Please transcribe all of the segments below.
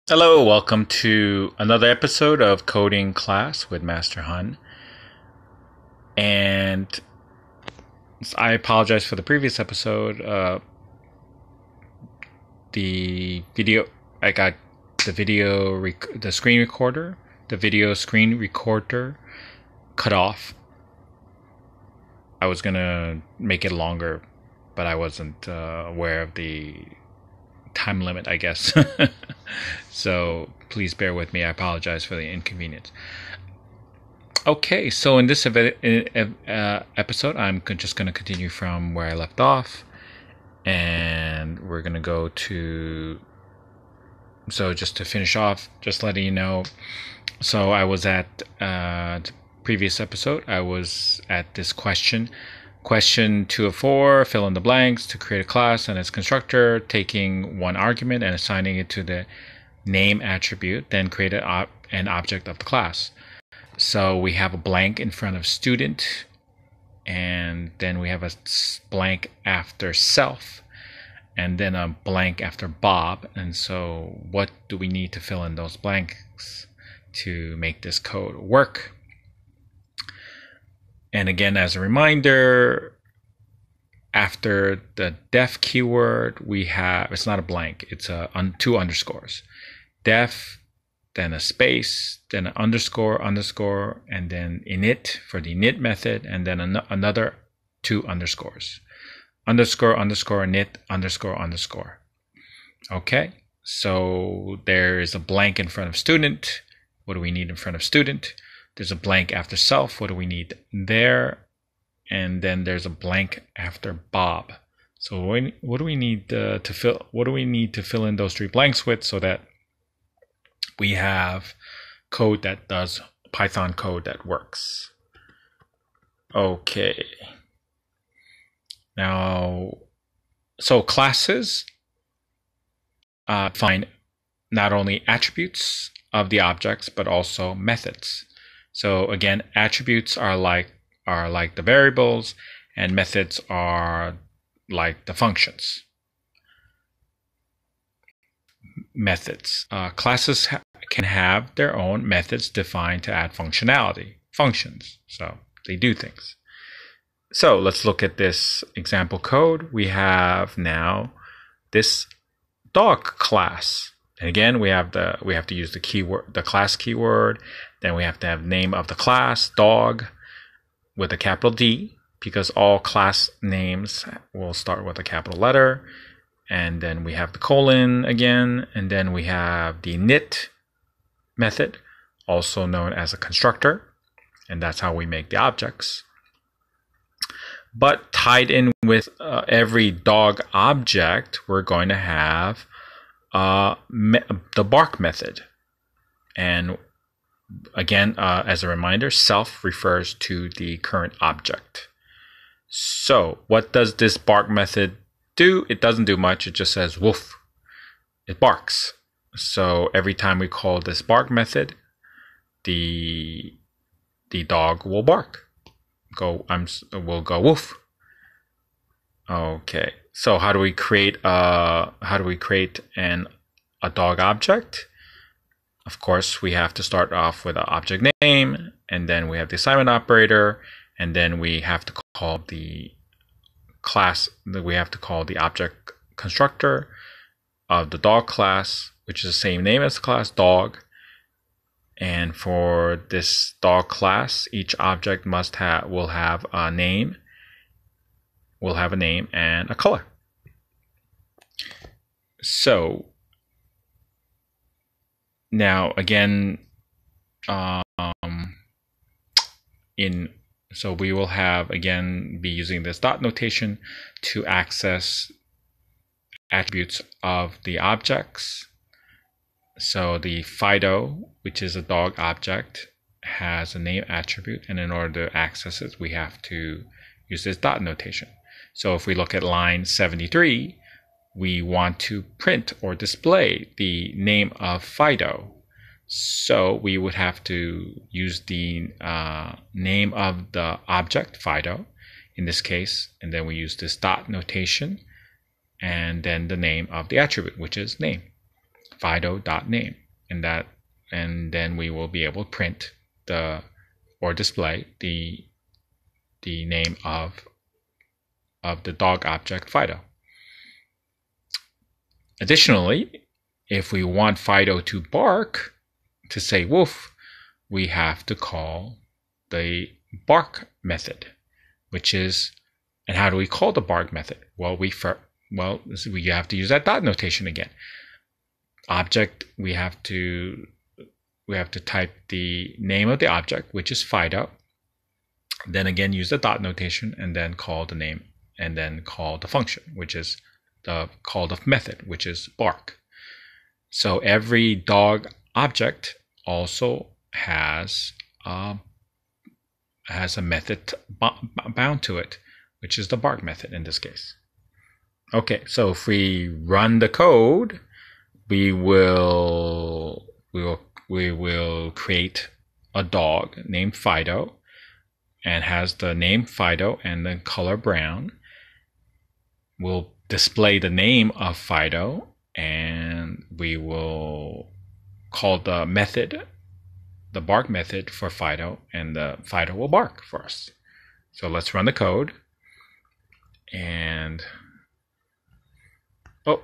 Hello, welcome to another episode of Coding Class with MasterHun. And I apologize for the previous episode. I got the video screen recorder cut off. I was gonna make it longer, but I wasn't aware of the time limit, I guess. So please bear with me. I apologize for the inconvenience. Okay, so in this episode, I'm just going to continue from where I left off, and we're going to go to. So just to finish off, just letting you know. So I was at the previous episode. I was at this question 2 of 4, fill in the blanks to create a class and its constructor, taking one argument and assigning it to the name attribute, then create an object of the class. So we have a blank in front of student, and then we have a blank after self, and then a blank after Bob. And so what do we need to fill in those blanks to make this code work? And again, as a reminder, after the def keyword, we have, it's not a blank, it's two underscores. Def, then a space, then an underscore, and then init for the init method, and then another 2 underscores. Underscore, init, underscore. Okay, so there is a blank in front of student. What do we need in front of student? There's a blank after self. What do we need there? And then there's a blank after Bob. So what do we need to fill? What do we need to fill in those 3 blanks with, so that we have code that does Python code that works? Okay. Now, so classes define not only attributes of the objects but also methods. So again, attributes are like the variables, and methods are like the functions. Methods. Classes can have their own methods defined to add functionality. Functions. So they do things. So let's look at this example code. We have now this dog class. And again, we have to use the keyword, the class keyword. Then we have to have name of the class, dog, with a capital D, because all class names will start with a capital letter. And then we have the colon again, and then we have the init method, also known as a constructor, and that's how we make the objects. But tied in with every dog object, we're going to have the bark method. And again, as a reminder, self refers to the current object. So what does this bark method do? It doesn't do much. It just says woof. It barks. So every time we call this bark method, the dog will bark. Will go woof. Okay. So how do we create a dog object? Of course, we have to start off with an object name, and then we have the assignment operator, and then we have to call the class. We have to call the object constructor of the dog class, which is the same name as the class, dog. And for this dog class, each object will have a name. Will have a name and a color. So now again, so we will be using this dot notation to access attributes of the objects. So the Fido, which is a dog object, has a name attribute, and in order to access it, we have to use this dot notation. So if we look at line 73, we want to print or display the name of Fido. So we would have to use the name of the object, Fido, in this case, and then we use this dot notation, and then the name of the attribute, which is name. fido.name, and then we will be able to print or display the name of the dog object Fido. Additionally, if we want Fido to bark, to say woof, we have to call the bark method, which is, and how do we call the bark method? Well, we have to use that dot notation again. Object, we have to type the name of the object, which is Fido, then again use the dot notation, and then call the name, and then call the function, which is call the method, which is bark. So every dog object also has a method bound to it, which is the bark method in this case. Okay, so if we run the code, we will create a dog named Fido, and has the name Fido and the color brown. We'll display the name of Fido, and we will call the method, the bark method for Fido, and the Fido will bark for us. So let's run the code, and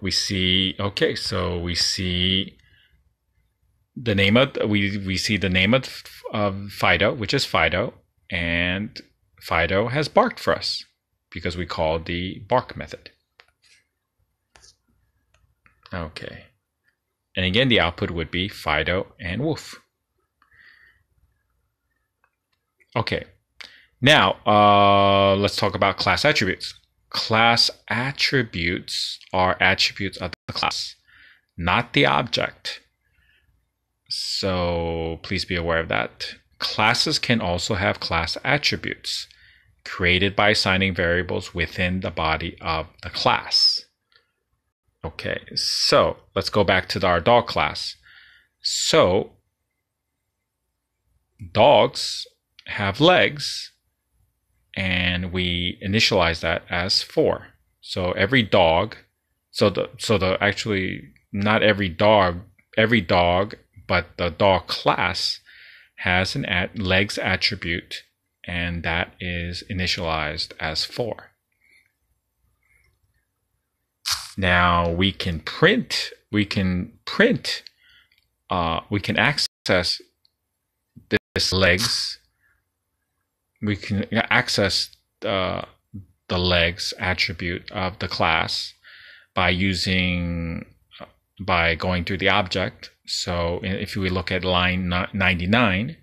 we see, okay, so we see the name of we see the name of Fido, which is Fido, and Fido has barked for us because we called the bark method. Okay, and again the output would be Fido and woof. Okay, now let's talk about class attributes. Class attributes are attributes of the class, not the object. So please be aware of that. Classes can also have class attributes created by assigning variables within the body of the class. Okay, so let's go back to our dog class. So dogs have legs, and we initialize that as 4. So every dog, actually not every dog, but the dog class has an legs attribute, and that is initialized as 4. Now we can access this legs. We can access the legs attribute of the class by going through the object. So if we look at line 99,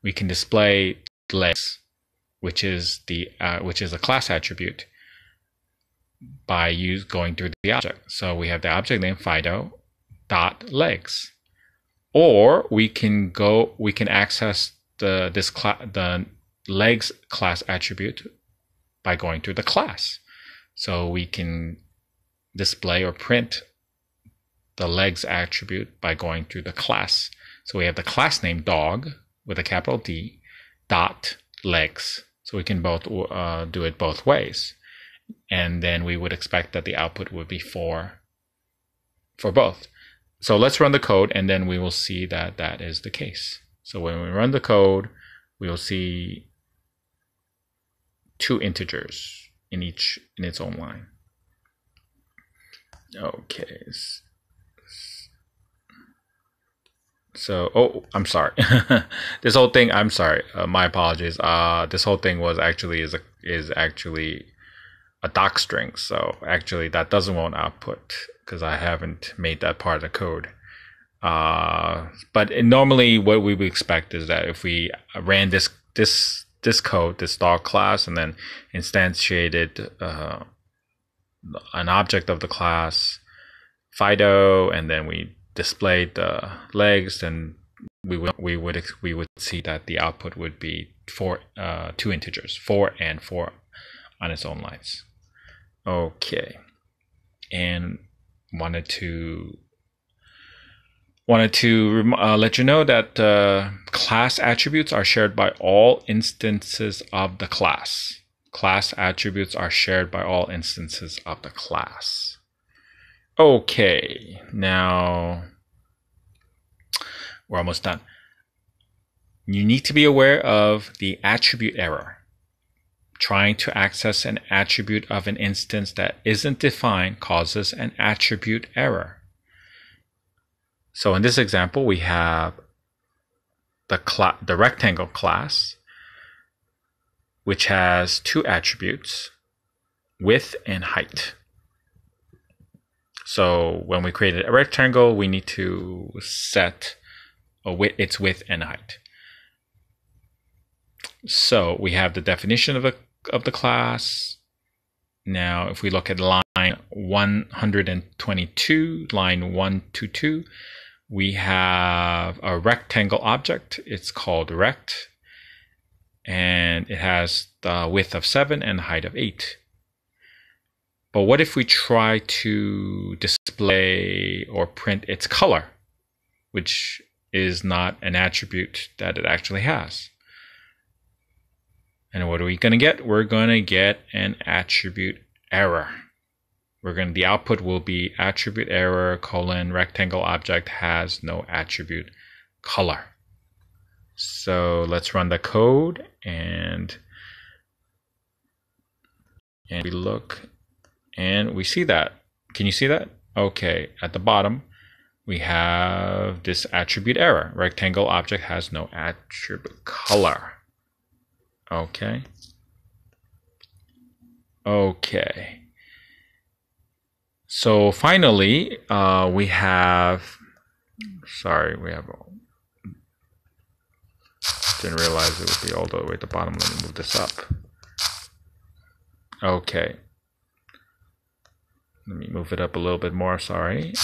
we can display legs, which is a class attribute, by going through the object. So we have the object name Fido dot legs, or we can access the legs class attribute by going through the class. So we can display or print the legs attribute by going through the class. So we have the class name dog with a capital D dot legs. So we can both do it both ways. And then we would expect that the output would be 4 for both. So let's run the code, and then we will see that that is the case. So when we run the code, we will see 2 integers in its own line. Okay. So, I'm sorry. This whole thing, I'm sorry. My apologies. This whole thing is actually a doc string. So actually that won't output because I haven't made that part of the code. But normally what we would expect is that if we ran this code, this dog class, and then instantiated an object of the class Fido, and then we displayed the legs, then we would see that the output would be 2 integers, 4 and 4 on its own lines. Okay, and wanted to let you know that class attributes are shared by all instances of the class. Class attributes are shared by all instances of the class. Okay, now We're almost done. You need to be aware of the attribute error. Trying to access an attribute of an instance that isn't defined causes an attribute error. So in this example, we have the rectangle class, which has two attributes, width and height. So when we created a rectangle, we need to set its width and height. So we have the definition of the class. Now, if we look at line 122, line 122, we have a rectangle object. It's called rect, and it has the width of 7 and the height of 8. But what if we try to display or print its color, which is not an attribute that it actually has? And what are we going to get? We're going to get an attribute error. The output will be attribute error : rectangle object has no attribute color. So let's run the code and we look and we see that. Can you see that? Okay, at the bottom we have this attribute error: rectangle object has no attribute color. Okay. So finally, we have. Didn't realize it would be all the way at the bottom. Let me move this up. Okay. Let me move it up a little bit more. Sorry.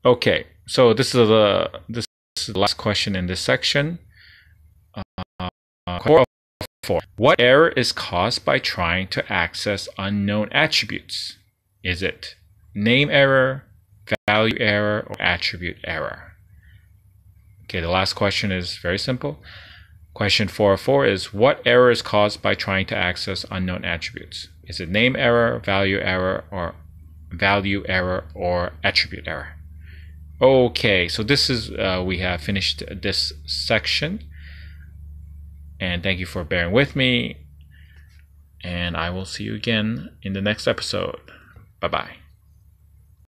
Okay. So this is the last question in this section. 4. What error is caused by trying to access unknown attributes? Is it name error, value error, or attribute error? Okay, the last question is very simple. Question 404 is, what error is caused by trying to access unknown attributes? Is it name error, value error, or attribute error? Okay, so this is we have finished this section. And thank you for bearing with me. And I will see you again in the next episode. Bye-bye.